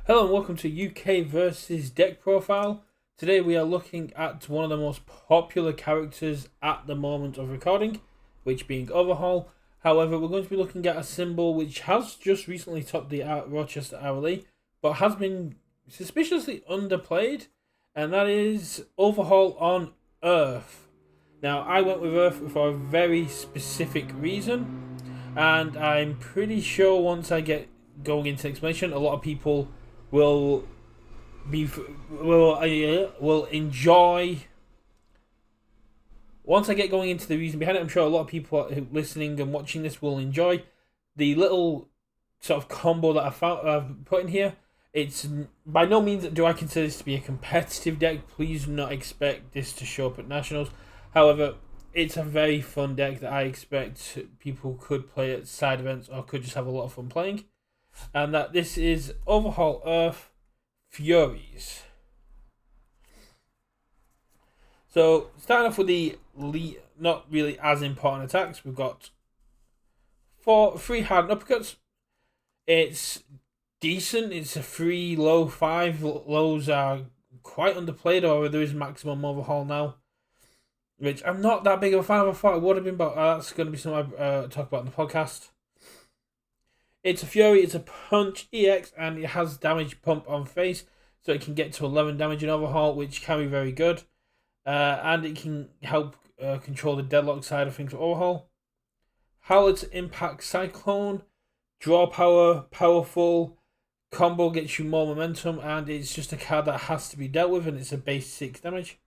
Hello and welcome to UKVersus deck profile. Today we are looking at one of the most popular characters at the moment of recording, which being Overhaul. However, we're going to be looking at a symbol which has just recently topped the Rochester hourly, but has been suspiciously underplayed, and that is Overhaul on Earth. Now, I went with Earth for a very specific reason, and I'm pretty sure once I get going into explanation, a lot of people will enjoy. Once I get going into the reason behind it, I'm sure a lot of people listening and watching this will enjoy the little sort of combo that I've put in here. It's by no means do I consider this to be a competitive deck. Please do not expect this to show up at Nationals. However, it's a very fun deck that I expect people could play at side events or could just have a lot of fun playing. And that this is Overhaul Earth Furies. So, starting off with the not really as important attacks, we've got three hard uppercuts. It's decent. It's a 3 low 5. Lows are quite underplayed, or there is maximum Overhaul now, which I'm not that big of a fan of. I thought it would have been, but that's going to be something I talk about in the podcast. It's a Fury, it's a punch EX, and it has damage pump on face, so it can get to 11 damage in Overhaul, which can be very good. And it can help control the deadlock side of things for Overhaul. Howlett's Impact Cyclone, draw power, powerful, combo gets you more momentum, and it's just a card that has to be dealt with, and it's a base 6 damage.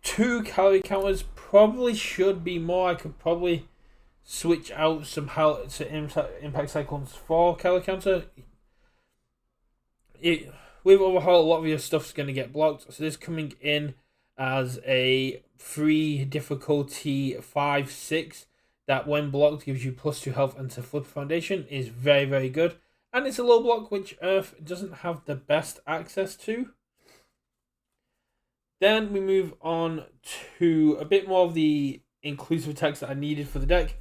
2 calorie counters, probably should be more. I could probably switch out some Impact Cyclones for calorie counter. With Overhaul, a lot of your stuff's going to get blocked, so this coming in as a 3 difficulty 5/6 that when blocked gives you +2 health and to flip foundation is very, very good. And it's a low block which Earth doesn't have the best access to. Then we move on to a bit more of the inclusive attacks that are needed for the deck,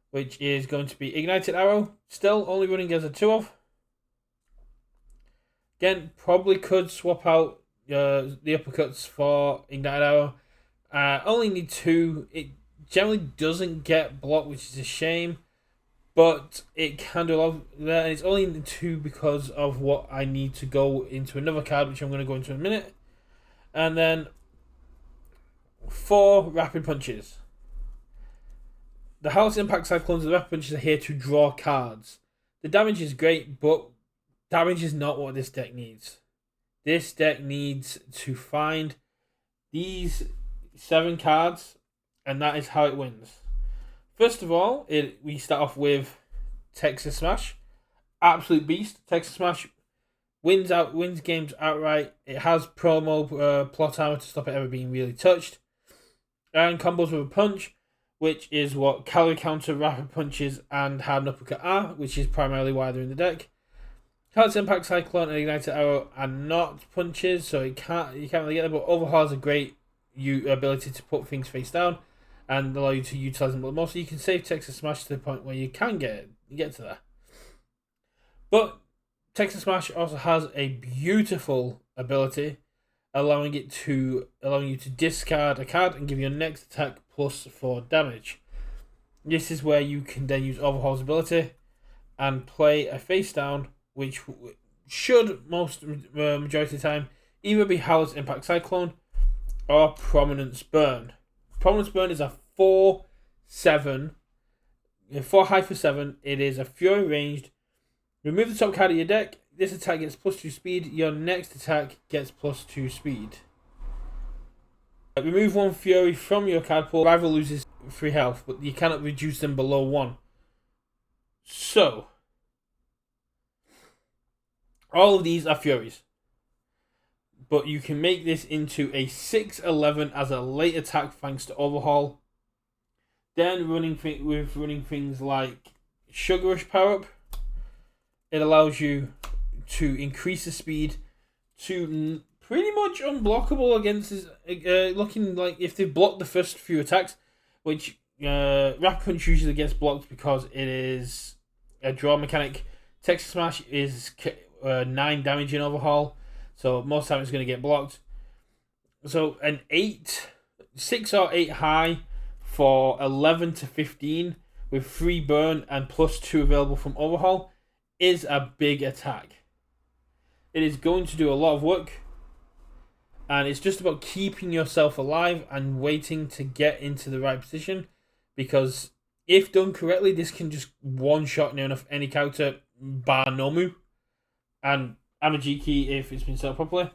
which is going to be Ignited Arrow, still only running as a 2-of. Again, probably could swap out the uppercuts for Ignited Arrow. Only need 2. It generally doesn't get blocked, which is a shame, but it can do a lot of that, and it's only in 2 because of what I need to go into another card, which I'm going to go into in a minute. And then 4 Rapid Punches. The House Impact Cyclones and the Rapid Punches are here to draw cards. The damage is great, but damage is not what this deck needs. This deck needs to find these 7 cards, and that is how it wins. First of all, we start off with Texas Smash. Absolute beast. Texas Smash wins games outright. It has promo plot armor to stop it ever being really touched. And combos with a punch, which is what calorie counter, rapid punches, and hard uppercut are, which is primarily why they're in the deck. Howlett's Impact Cyclone and Ignited Arrow are not punches, so you can't really get them, but Overhaul has a great ability to put things face down and allow you to utilize them a little more, so you can save Texas Smash to the point where you can get to there. But Texas Smash also has a beautiful ability, allowing you to discard a card and give your next attack +4 damage. This is where you can then use Overhaul's ability and play a face down, which should majority of the time either be Howlett's Impact Cyclone or Prominence Burn. Prominence Burn is a 4/7, 4 high for 7. It is a Fury ranged. Remove the top card of your deck. This attack gets +2 speed. Your next attack gets +2 speed. Remove 1 Fury from your card pool. Rival loses 3 health, but you cannot reduce them below 1. So, all of these are Furies. But you can make this into a 6/11 as a late attack thanks to Overhaul. Then running things like Sugar Rush power up. It allows you to increase the speed to pretty much unblockable against this, looking like if they block the first few attacks, which Rapid Punch usually gets blocked because it is a draw mechanic. Texas Smash is 9 damage in Overhaul, so most time it's going to get blocked. So an 6 or 8 high for 11 to 15 with free burn and +2 available from Overhaul is a big attack. It is going to do a lot of work, and it's just about keeping yourself alive and waiting to get into the right position, because if done correctly, this can just one-shot near enough any character bar Nomu and Amajiki if it's been set up properly.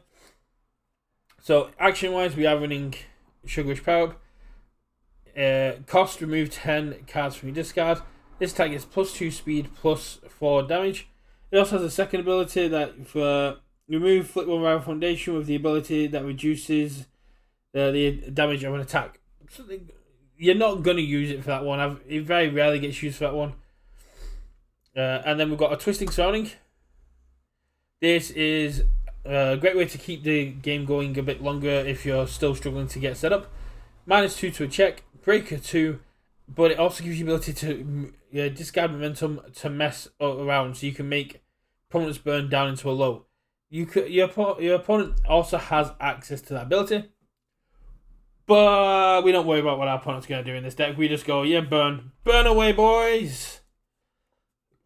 So action-wise, we are running Sugarish Power Up. Cost, remove 10 cards from your discard. This attack gets +2 speed, +4 damage. It also has a second ability that for remove Flip 1 Rival Foundation with the ability that reduces the damage of an attack. You're not going to use it for that one. It very rarely gets used for that one. And then we've got a Twisting Surrounding. This is a great way to keep the game going a bit longer if you're still struggling to get set up. -2 to a check, Breaker 2, but it also gives you the ability to discard momentum to mess around, so you can make opponent's burn down into a low. Your opponent also has access to that ability, but we don't worry about what our opponent's going to do in this deck. We just go, yeah, burn away, boys.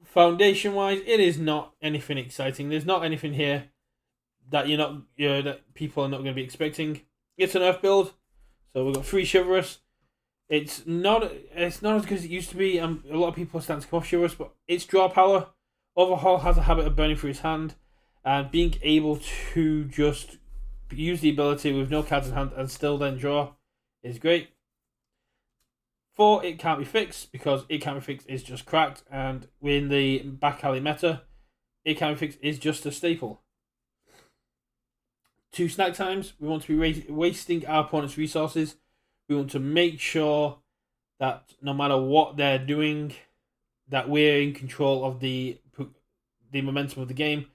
Foundation wise, it is not anything exciting. There's not anything here that that people are not going to be expecting. It's an Earth build, so we've got 3 Chivalrous. It's not as good as it used to be. A lot of people are starting to come off Chivalrous, but it's draw power. Overhaul has a habit of burning through his hand, and being able to just use the ability with no cards in hand and still then draw is great. 4, it can't be fixed, because it can't be fixed is just cracked, and in the back alley meta, it can't be fixed is just a staple. 2 snack times. We want to be wasting our opponent's resources. We want to make sure that no matter what they're doing, that we're in control of the momentum of the game,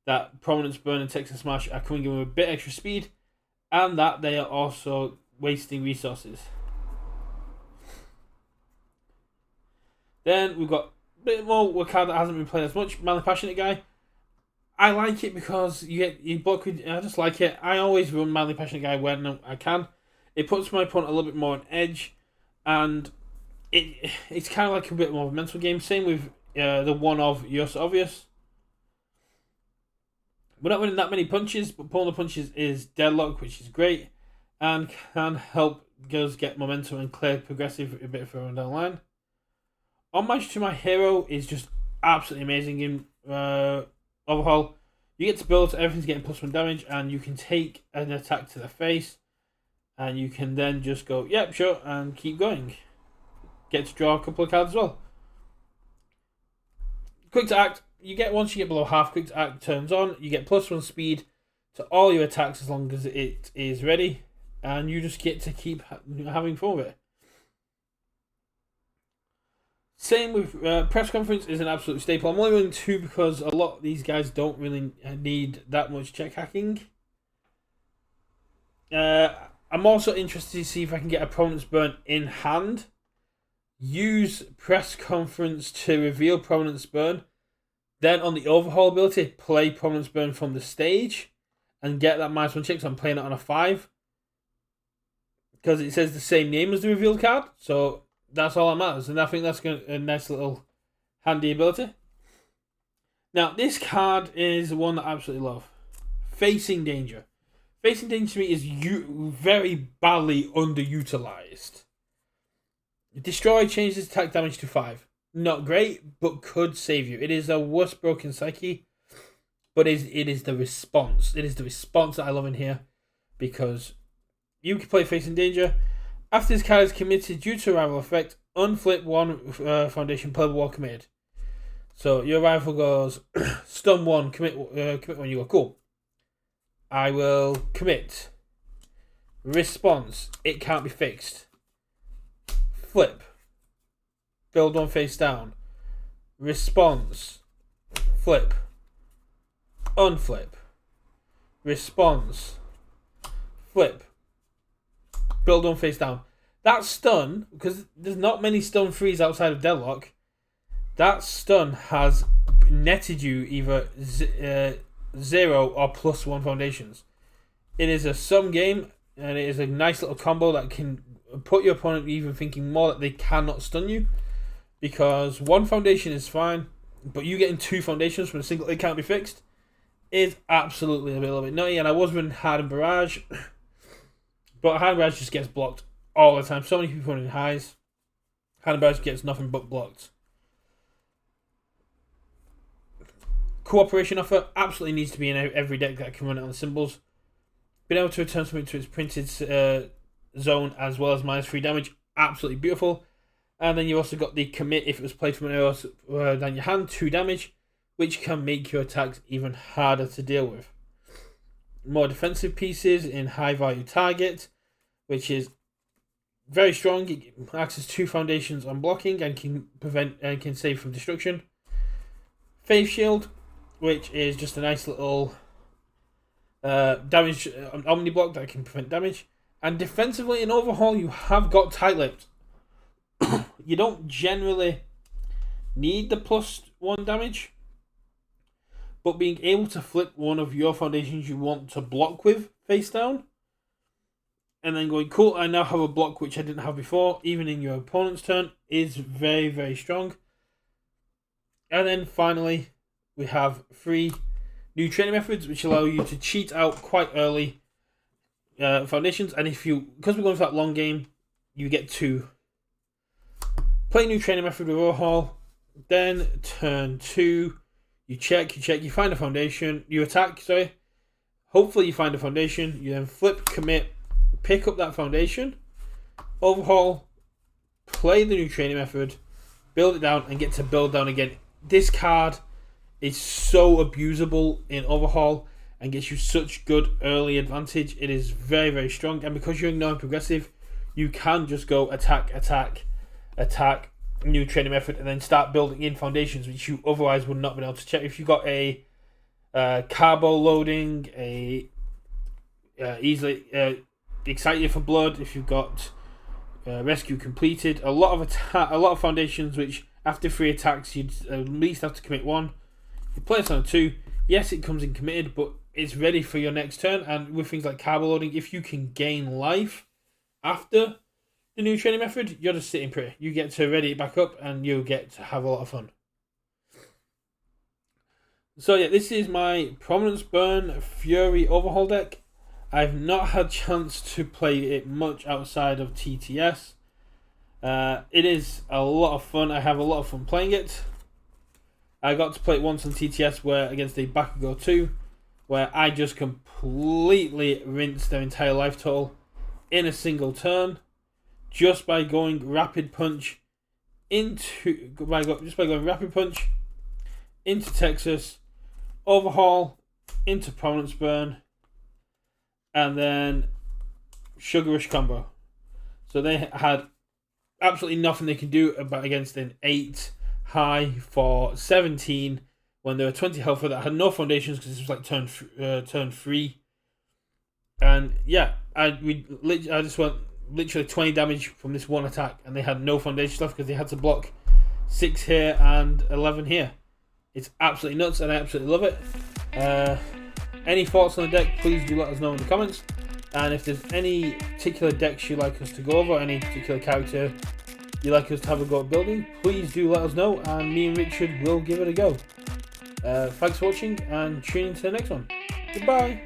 that Prominence Burn and Texas Smash are coming in with a bit extra speed, and that they are also wasting resources. Then we've got a bit more a card that hasn't been played as much, Manly Passionate Guy. I like it because you block with. I just like it. I always run Manly Passionate Guy when I can. It puts my opponent a little bit more on edge, and it's kind of like a bit more of a mental game. Same with the one of Yours Obvious. We're not winning that many punches, but pulling the punches is deadlock, which is great, and can help girls get momentum and clear progressive a bit further down the line. Homage to My Hero is just absolutely amazing in Overhaul. You get to build, so everything's getting +1 damage, and you can take an attack to the face, and you can then just go, yep, sure, and keep going. Get to draw a couple of cards as well. Quick to Act. Once you get below half, Quick to Act turns on. You get +1 speed to all your attacks as long as it is ready, and you just get to keep having fun with it. Same with Press Conference is an absolute staple. I'm only running 2 because a lot of these guys don't really need that much check hacking. I'm also interested to see if I can get a Prominence Burn in hand. Use Press Conference to reveal Prominence Burn. Then on the Overhaul ability, play Prominence Burn from the stage and get that -1 check. So I'm playing it on a 5. Because it says the same name as the revealed card. So that's all that matters. And I think that's a nice little handy ability. Now, this card is one that I absolutely love. Facing Danger. Facing Danger to me is very badly underutilized. Destroy changes attack damage to 5. Not great, but could save you. It is a worse broken psyche, but it is the response. It is the response that I love in here, because you can play Facing Danger. After this card is committed due to a rival effect, unflip 1 foundation playable while committed. So your rival goes stun 1, commit 1. You go, cool. I will commit. Response, it can't be fixed. Flip. Build 1 face down. Response. Flip. Unflip. Response. Flip. Build 1 face down. That stun, because there's not many stun frees outside of Deadlock, that stun has netted you either 0 or +1 foundations. It is a sum game, and it is a nice little combo that can put your opponent even thinking more that they cannot stun you, because 1 foundation is fine, but you getting 2 foundations from a single it can't be fixed is absolutely a little bit nutty. And I was running Hardened Barrage, but Hardened Barrage just gets blocked all the time. So many people running highs. Hardened Barrage gets nothing but blocked. Cooperation Offer absolutely needs to be in every deck that can run it on the symbols. Being able to return something to its printed zone as well as -3 damage, absolutely beautiful. And then you also got the commit if it was played from anywhere else than your hand, 2 damage, which can make your attacks even harder to deal with. More defensive pieces in high value target, which is very strong. It acts as 2 foundations on blocking and can prevent and can save from destruction. Faith Shield, which is just a nice little damage omni block that can prevent damage. And defensively in Overhaul, you have got Tight-Lipped. You don't generally need the +1 damage, but being able to flip one of your foundations you want to block with face down, and then going, cool, I now have a block which I didn't have before, even in your opponent's turn, is very, very strong. And then finally, we have 3 new training methods which allow you to cheat out quite early foundations. And because we're going for that long game, you get to play new training method with Overhaul. Then turn 2, you check, you find a foundation, you attack, hopefully you find a foundation, you then flip, commit, pick up that foundation, Overhaul, play the new training method, build it down, and get to build down again. This card is so abusable in Overhaul and gets you such good early advantage. It is very, very strong, and because you're ignoring progressive, you can just go attack, new training method, and then start building in foundations which you otherwise would not have been able to check. If you got a carbo loading, a easily excited for blood, if you've got rescue completed, a lot of foundations which after 3 attacks you'd at least have to commit 1. You play it on a 2. Yes, it comes in committed, but it's ready for your next turn. And with things like carbo loading, if you can gain life after the new training method, you're just sitting pretty. You get to ready it back up, and you get to have a lot of fun. So yeah, this is my Prominence Burn Fury Overhaul deck. I've not had a chance to play it much outside of TTS. It is a lot of fun. I have a lot of fun playing it. I got to play it once on TTS where against a Bakugo 2, where I just completely rinsed their entire life total in a single turn, just by going Rapid Punch into Texas, Overhaul into Prominence Burn, and then Sugar Rush combo. So they had absolutely nothing they could do against an 8 high for 17 when there were 20 health that had no foundations because this was like turn 3. And yeah, I just went literally 20 damage from this one attack, and they had no foundation left because they had to block 6 here and 11 here. It's absolutely nuts, and I absolutely love it. Any thoughts on the deck, please do let us know in the comments. And if there's any particular decks you'd like us to go over, any particular character you'd like us to have a go at building, please do let us know, and me and Richard will give it a go. Thanks for watching, and tune in to the next one. Goodbye!